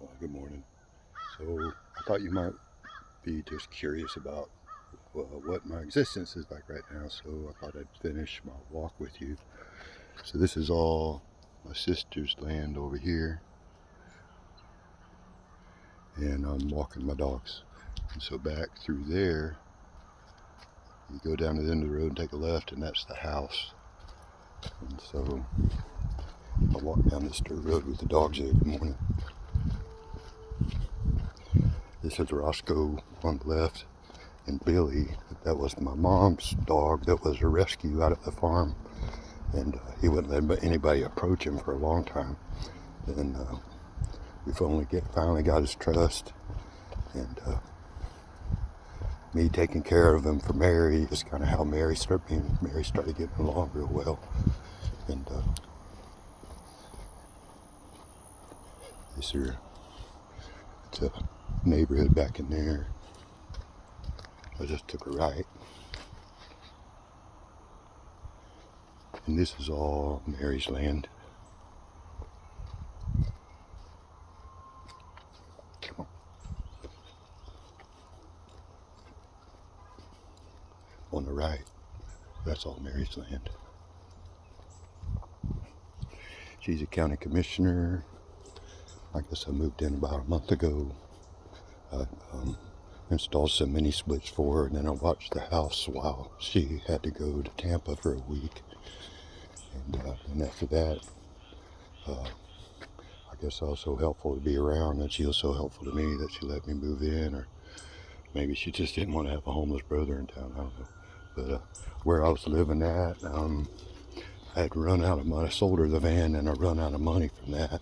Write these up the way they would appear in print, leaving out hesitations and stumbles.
Good morning. So I thought you might be just curious about what my existence is like right now. So I thought I'd finish my walk with you. So this is all my sister's land over here, and I'm walking my dogs. And so back through there, you go down to the end of the road and take a left, and that's the house. And so I walk down this dirt road with the dogs every morning. This is Roscoe on the left, and Billy, that was my mom's dog that was a rescue out at the farm, and he wouldn't let anybody approach him for a long time. And we finally got his trust, and me taking care of him for Mary is kind of how Mary started getting along real well. And it's a neighborhood back in there. I just took a right. And this is all Mary's land. Come on. On the right, that's all Mary's land. She's a county commissioner. I guess I moved in about a month ago. I installed some mini splits for her, and then I watched the house while she had to go to Tampa for a week. And after that, I guess I was so helpful to be around, and she was so helpful to me that she let me move in, or maybe she just didn't want to have a homeless brother in town, I don't know. But where I was living at, I had run out of money. I sold her the van, and I run out of money from that.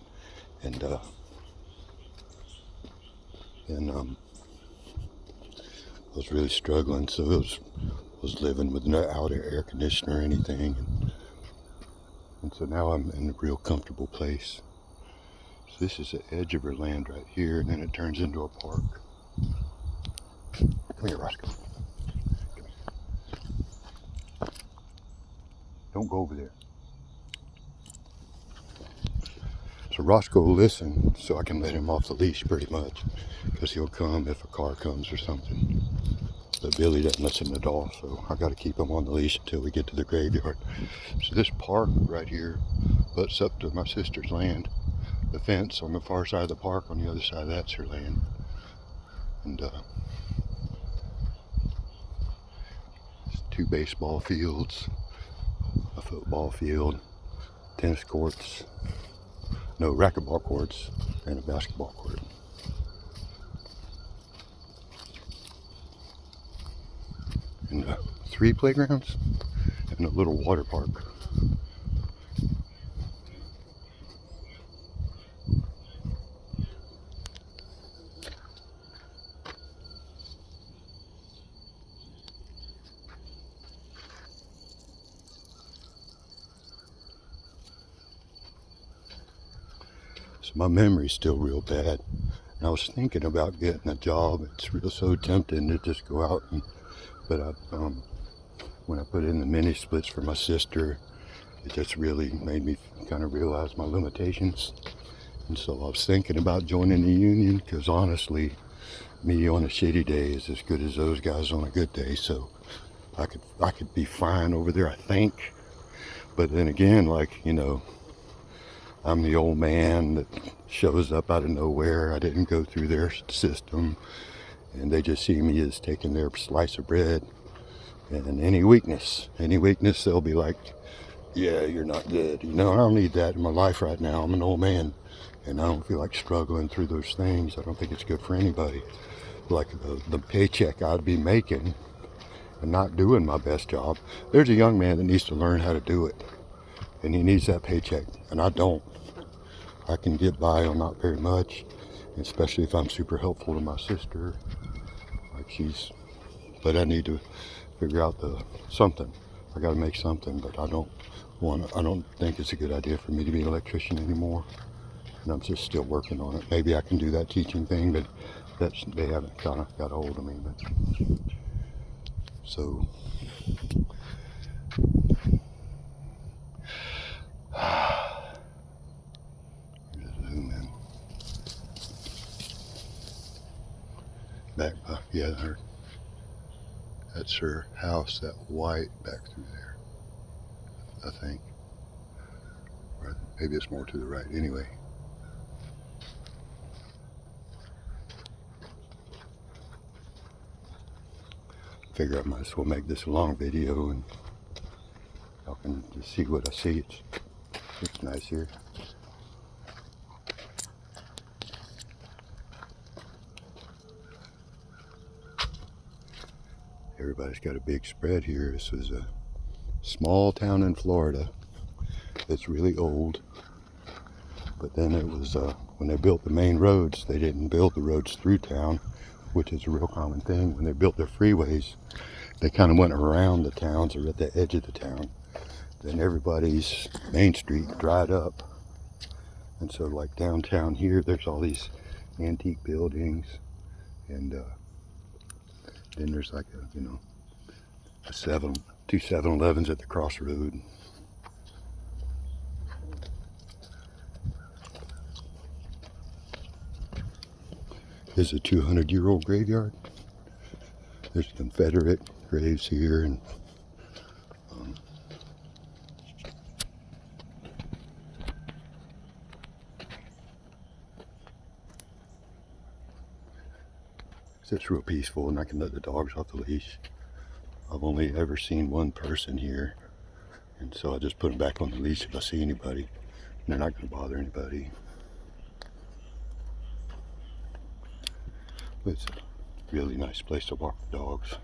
And I was really struggling, so was living with no air conditioner or anything. And so now I'm in a real comfortable place. So this is the edge of her land right here, and then it turns into a park. Come here, Roscoe. Come here. Don't go over there. So Roscoe will listen, so I can let him off the leash pretty much, because he'll come if a car comes or something. But Billy doesn't listen at all, so I got to keep him on the leash until we get to the graveyard. So this park right here butts up to my sister's land. The fence on the far side of the park, on the other side, that's her land. And two baseball fields, a football field, tennis courts, no, racquetball courts, and a basketball court. And 3 playgrounds and a little water park. So my memory's still real bad. And I was thinking about getting a job. It's real so tempting to just go out but when I put in the mini splits for my sister, it just really made me kind of realize my limitations. And so I was thinking about joining the union, because honestly, me on a shitty day is as good as those guys on a good day. So I could be fine over there, I think. But then again, like, I'm the old man that shows up out of nowhere. I didn't go through their system, and they just see me as taking their slice of bread. And any weakness, they'll be like, yeah, you're not good. I don't need that in my life right now. I'm an old man, and I don't feel like struggling through those things. I don't think it's good for anybody. Like the paycheck I'd be making and not doing my best job. There's a young man that needs to learn how to do it, and he needs that paycheck, and I don't. I can get by on not very much, especially if I'm super helpful to my sister. But I need to figure out something. I got to make something, but I don't think it's a good idea for me to be an electrician anymore. And I'm just still working on it. Maybe I can do that teaching thing, but they haven't kind of got a hold of me. So zoom in. back by, yeah, that's her house, that white back through there, I think. Or maybe it's more to the right. Anyway. Figure I might as well make this a long video and y'all can just see what I see. It's nice here. Everybody's got a big spread here. This is a small town in Florida that's really old. But then it was, when they built the main roads, they didn't build the roads through town, which is a real common thing. When they built their freeways, they kind of went around the towns or at the edge of the town. Then everybody's main street dried up. And so like downtown here, there's all these antique buildings. And then there's like a, you know, two 7-Elevens at the crossroad. This is a 200-year-old graveyard. There's Confederate graves here, and it's just real peaceful, and I can let the dogs off the leash. I've only ever seen one person here, and so I just put them back on the leash if I see anybody. And they're not going to bother anybody. But it's a really nice place to walk the dogs.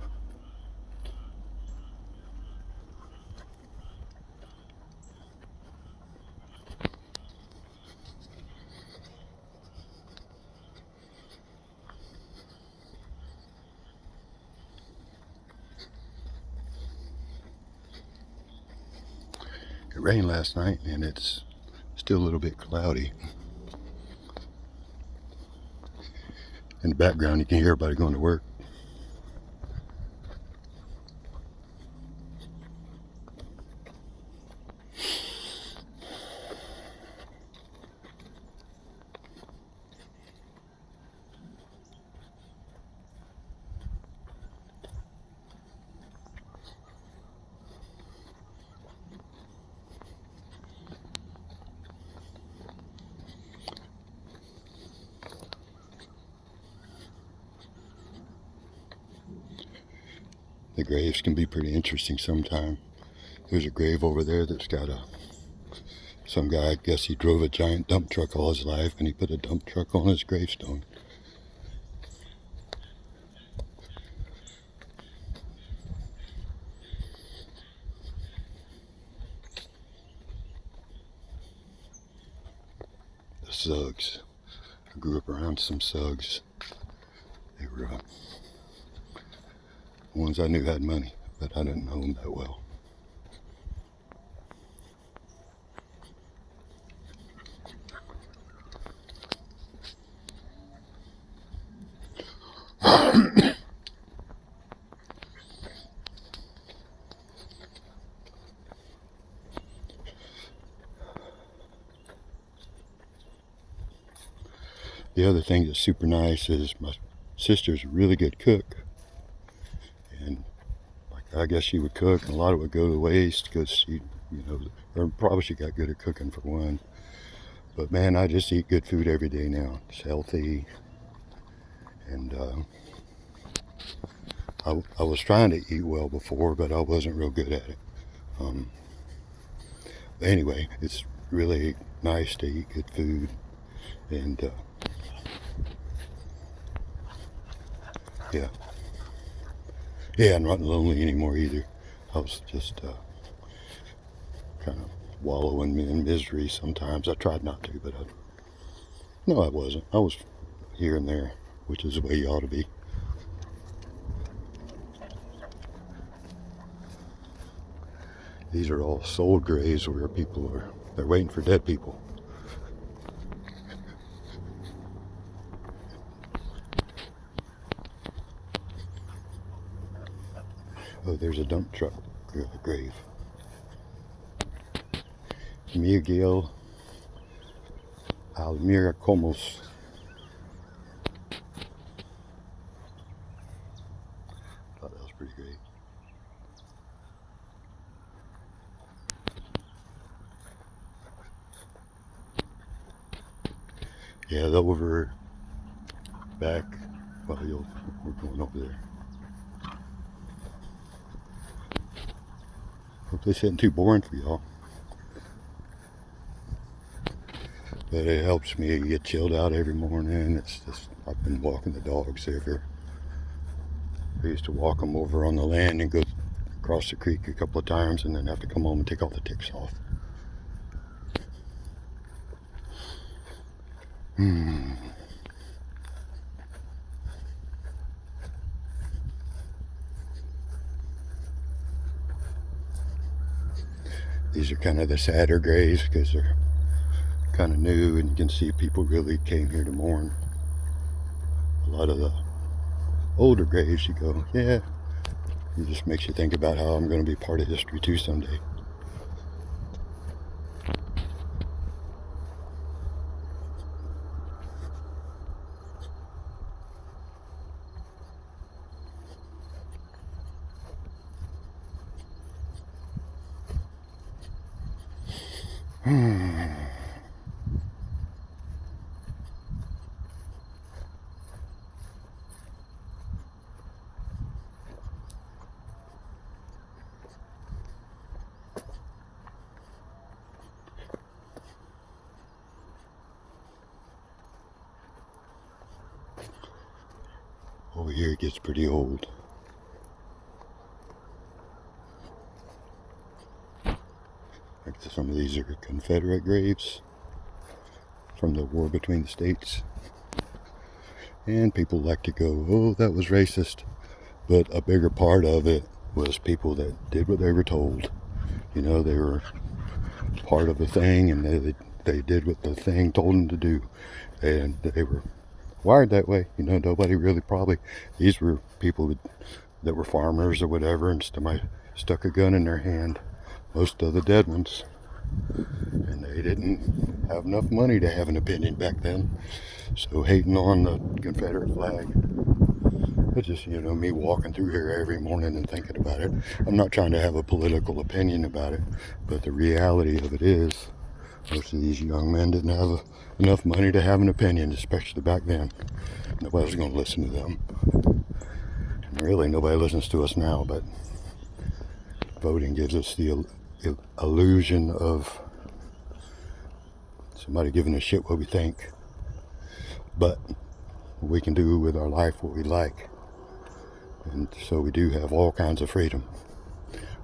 It rained last night and it's still a little bit cloudy. In the background you can hear everybody going to work. The graves can be pretty interesting sometimes. There's a grave over there that's got some guy, I guess he drove a giant dump truck all his life and he put a dump truck on his gravestone. The Suggs. I grew up around some Suggs. They were the ones I knew had money, but I didn't know them that well. The other thing that's super nice is my sister's a really good cook. And like I guess she would cook and a lot of it would go to waste because she, you know, or probably she got good at cooking for one. But man, I just eat good food every day now. It's healthy. And I was trying to eat well before, but I wasn't real good at it. But anyway, it's really nice to eat good food. And yeah, I'm not lonely anymore either. I was just kind of wallowing in misery sometimes. I tried not to, but no, I wasn't. I was here and there, which is the way you ought to be. These are all sold graves where people they're waiting for dead people. Oh, there's a dump truck grave. Miguel Almira Comos. Yeah, over back. Well, we're going over there. Hope this isn't too boring for y'all. But it helps me get chilled out every morning. It's just, I've been walking the dogs ever. I used to walk them over on the land and go across the creek a couple of times and then have to come home and take all the ticks off. These are kind of the sadder graves because they're kind of new and you can see people really came here to mourn. A lot of the older graves you go, yeah, it just makes you think about how I'm going to be part of history too someday. Over here it gets pretty old. Like some of these are Confederate graves from the war between the states. And people like to go, oh, that was racist. But a bigger part of it was people that did what they were told. You know, they were part of the thing and they did what the thing told them to do. And they were wired that way. You know, nobody really probably, these were people that were farmers or whatever and somebody stuck a gun in their hand. Most of the dead ones. And they didn't have enough money to have an opinion back then. So hating on the Confederate flag, it's just, you know, me walking through here every morning and thinking about it. I'm not trying to have a political opinion about it, but the reality of it is most of these young men didn't have enough money to have an opinion, especially back then. Nobody was going to listen to them. And really, nobody listens to us now, but voting gives us the illusion of somebody giving a shit what we think. But we can do with our life what we like. And so we do have all kinds of freedom,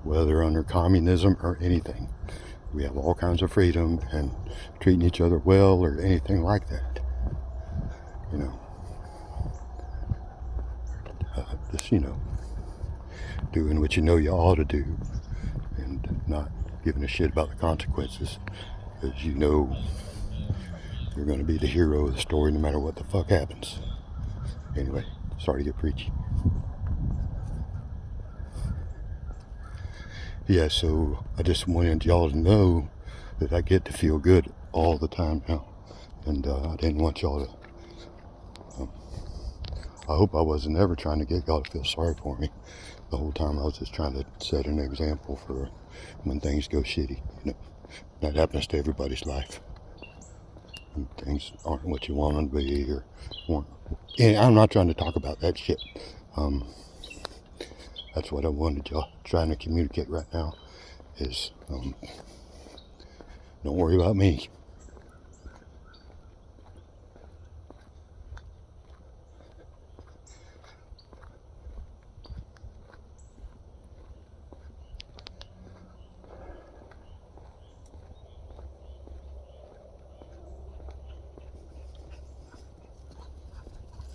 whether under communism or anything. We have all kinds of freedom and treating each other well or anything like that. You know, just, you know, doing what you know you ought to do and not giving a shit about the consequences because you know you're going to be the hero of the story no matter what the fuck happens. Anyway, sorry to get preachy. Yeah, so I just wanted y'all to know that I get to feel good all the time now. And I didn't want y'all to... I hope I wasn't ever trying to get y'all to feel sorry for me. The whole time I was just trying to set an example for when things go shitty. You know, that happens to everybody's life. And things aren't what you want them to be or want. And I'm not trying to talk about that shit. That's what I wanted y'all trying to communicate right now is don't worry about me.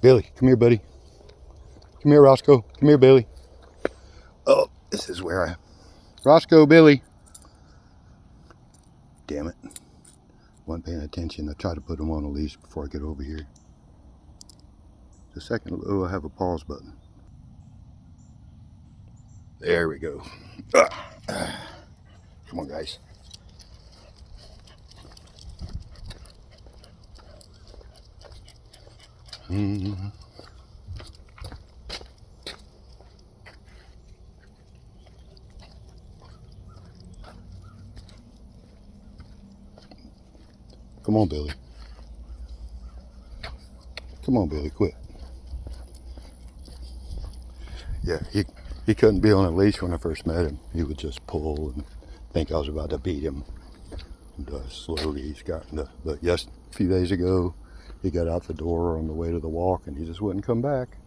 Billy, come here, buddy. Come here, Roscoe. Come here, Billy. Oh, this is where I... Roscoe, Billy. Damn it. Wasn't paying attention. I tried to put him on a leash before I get over here. Just a second. Oh, I have a pause button. There we go. Come on, guys. Come on, Billy. Come on, Billy, quit. Yeah, he couldn't be on a leash when I first met him. He would just pull and think I was about to beat him. And slowly he's gotten to, but yes, a few days ago, he got out the door on the way to the walk and he just wouldn't come back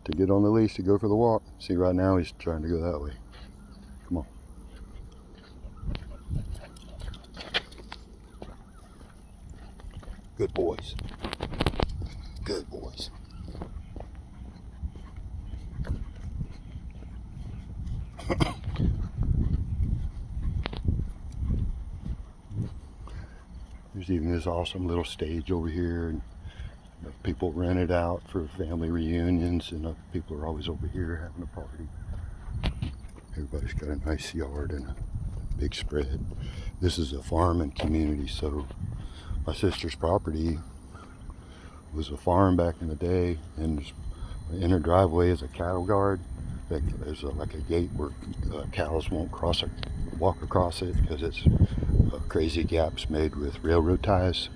to get on the leash to go for the walk. See, right now he's trying to go that way. Come on. Good boys. Good boys. There's even this awesome little stage over here. And people rent it out for family reunions, and people are always over here having a party. Everybody's got a nice yard and a big spread. This is a farming community, so my sister's property was a farm back in the day, and in her driveway is a cattle guard. There's like a gate where cows won't walk across it because it's crazy gaps made with railroad ties.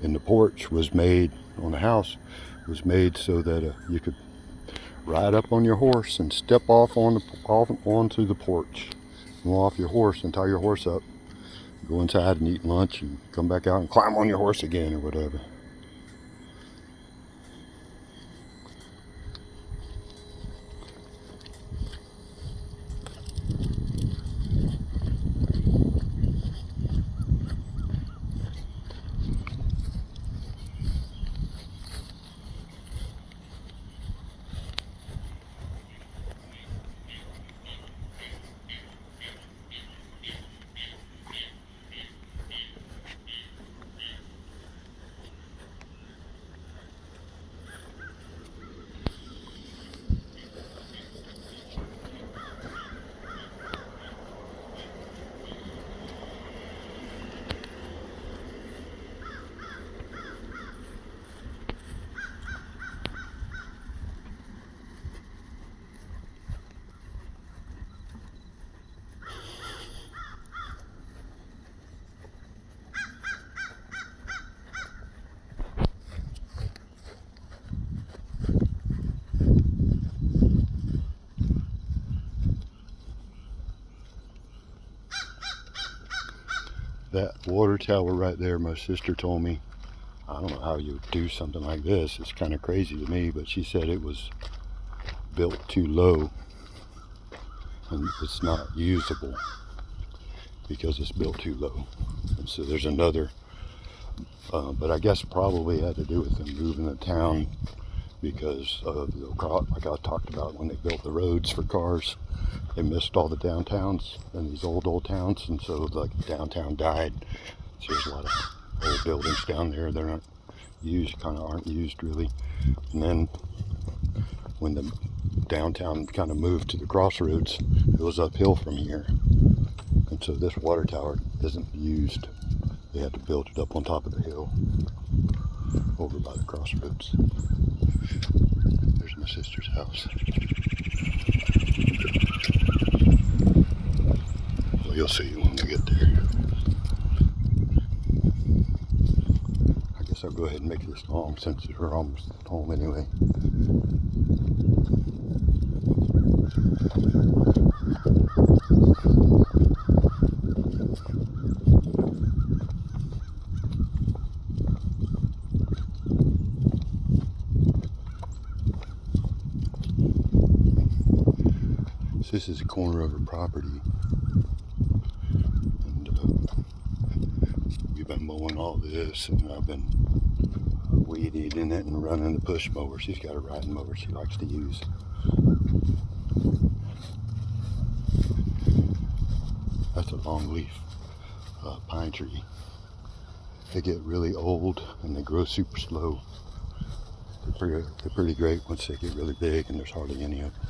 And the porch was made on the house was made so that you could ride up on your horse and step off onto the porch, go off your horse and tie your horse up, go inside and eat lunch, and come back out and climb on your horse again or whatever. That water tower right there, my sister told me, I don't know how you would do something like this. It's kind of crazy to me, but she said it was built too low and it's not usable because it's built too low. And so there's another, but I guess probably had to do with them moving the town because of like I talked about when they built the roads for cars. They missed all the downtowns and these old towns, and so like downtown died. So there's a lot of old buildings down there that aren't used really. And then when the downtown kind of moved to the crossroads, it was uphill from here, and so this water tower isn't used. They had to build it up on top of the hill over by the crossroads. There's my sister's house. Well, you'll see when we get there. I guess I'll go ahead and make this long since we're almost home anyway. This is a corner of her property, and we've been mowing all this, and I've been weed eating it and running the push mower. She's got a riding mower she likes to use. That's a longleaf pine tree. They get really old and they grow super slow. They're pretty great once they get really big, and there's hardly any of them.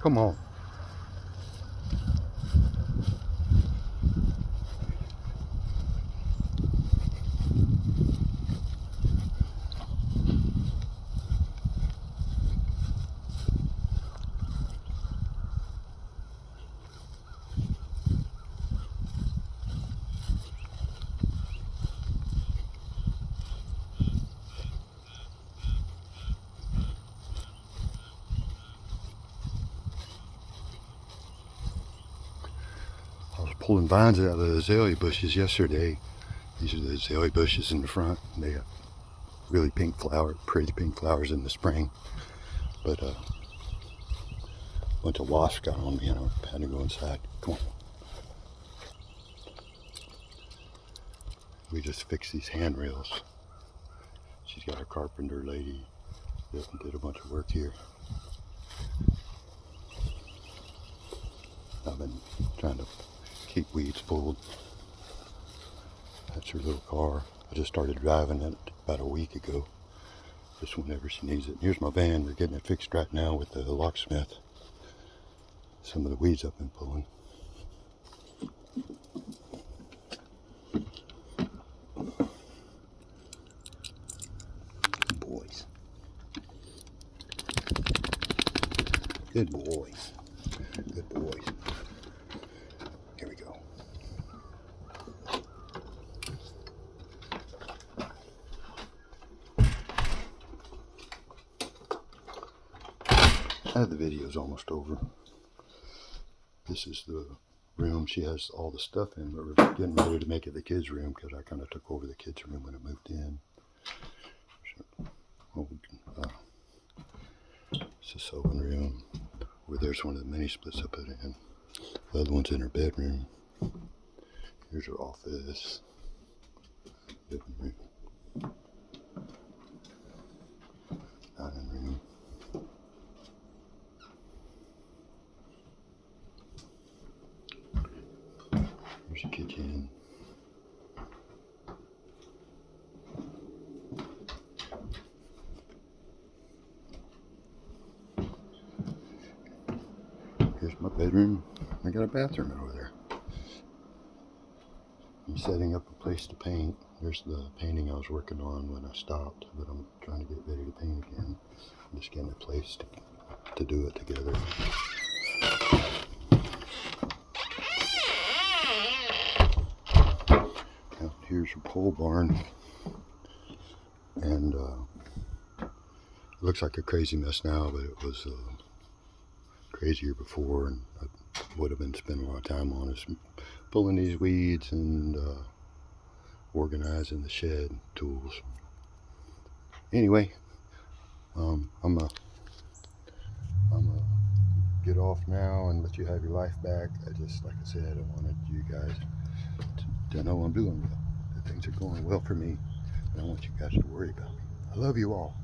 Come on. pulling vines out of the azalea bushes yesterday. These are the azalea bushes in the front. They have really pink flower, pretty pink flowers in the spring. But a bunch of wasps got on me and I had to go inside. Come on. We just fixed these handrails. She's got a carpenter lady that did a bunch of work here. I've been trying to keep weeds pulled. That's her little car. I just started driving it about a week ago. Just whenever she needs it. Here's my van. We're getting it fixed right now with the locksmith. Some of the weeds I've been pulling. Good boys. Good boys. Good boys. Here we go. The video's almost over. This is the room she has all the stuff in, but we're getting ready to make it the kids' room because I kind of took over the kids' room when I moved in. It's a sewing room. Where there's one of the mini splits I put in. The other one's in her bedroom. Here's her office. Living room. Dining room. Here's the kitchen. Here's my bedroom. I got a bathroom over there. I'm setting up a place to paint. There's the painting I was working on when I stopped, but I'm trying to get ready to paint again. I'm just getting a place to do it together. Now, here's your pole barn. And it looks like a crazy mess now, but it was crazier before, and I would have been spending a lot of time on is pulling these weeds and organizing the shed tools. Anyway, I'm gonna get off now and let you have your life back. Like I said, I wanted you guys to know I'm doing well, that things are going well for me, and I want you guys to worry about me. I love you all.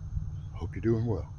Hope you're doing well.